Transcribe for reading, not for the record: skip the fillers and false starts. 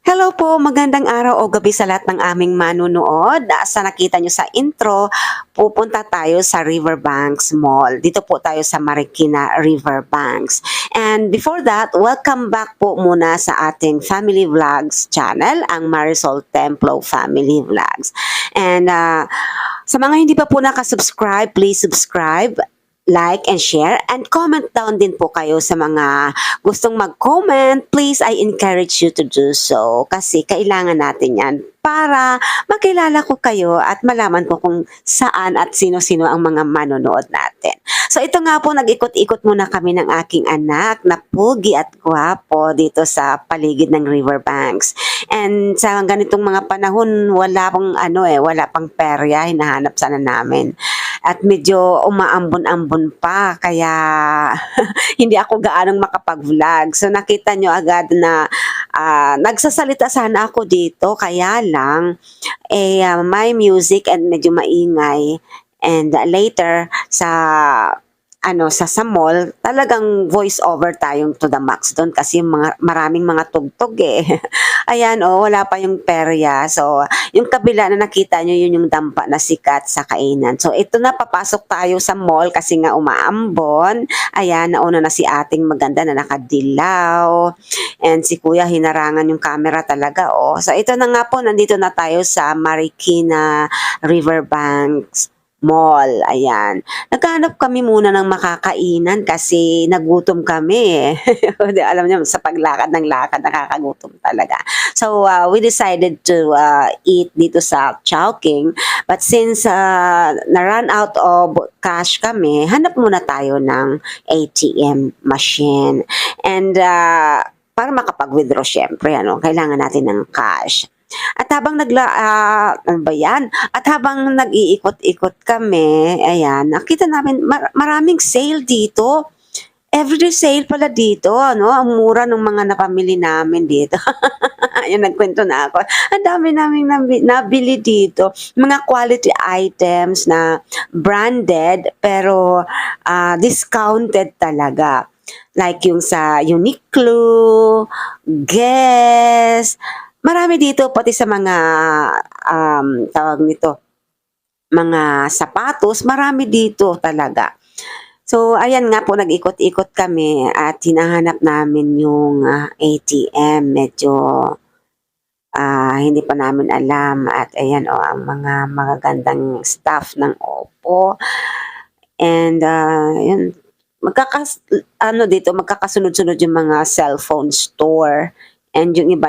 Hello po, magandang araw o gabi sa lahat ng aming manunood. Sa nakita nyo sa intro, pupunta tayo sa Riverbanks Mall. Dito po tayo sa Marikina Riverbanks. And before that, welcome back po muna sa ating Family Vlogs channel, ang Marisol Templo Family Vlogs. And sa mga hindi pa po nakasubscribe, please subscribe, like and share, and comment down din po kayo sa mga gustong mag-comment. Please, I encourage you to do so kasi kailangan natin yan para makilala ko kayo at malaman ko kung saan at sino-sino ang mga manonood natin. So ito nga po, nag-ikot-ikot muna kami ng aking anak na pugi at gwapo dito sa paligid ng Riverbanks. And sa ganitong mga panahon, wala pang perya, hinahanap sana namin. At medyo umaambon-ambon pa, kaya hindi ako gaanong makapag-vlog. So nakita nyo agad na nagsasalita sana ako dito, kaya lang may music and medyo maingay. And later sa mall, talagang voice over tayong to the max doon kasi maraming mga tugtog eh. Ayan, wala pa yung perya. So, yung kabila na nakita nyo, yun yung dampa na sikat sa kainan. So, ito na, papasok tayo sa mall kasi nga umaambon. Ayan, nauna na si ating maganda na nakadilaw. And si kuya, hinarangan yung camera talaga, So, ito na nga po, nandito na tayo sa Marikina Riverbanks Mall. Ayan. Naghanap kami muna ng makakainan kasi nagutom kami eh. Alam niyo, sa paglakad ng lakad, nakakagutom talaga. So, we decided to eat dito sa Chowking. But since na-run out of cash kami, hanap muna tayo ng ATM machine. And para makapag-withdraw, syempre, kailangan natin ng cash. At habang At habang nag-iikot-ikot kami, ayan, nakita namin maraming sale dito. Everyday sale pala dito, ang mura ng mga napamili namin dito. Ayan, nagkwento na ako. Ang dami naming nabili dito. Mga quality items na branded pero discounted talaga. Like yung sa Uniqlo, Guess, marami dito pati sa mga tawag nito, mga sapatos, marami dito talaga. So, ayan nga po, nag-ikot-ikot kami at hinahanap namin yung ATM. Medyo hindi pa namin alam. At ayan ang mga magagandang staff ng Oppo. And yun, magkakasunod-sunod yung mga cellphone store. And yung iba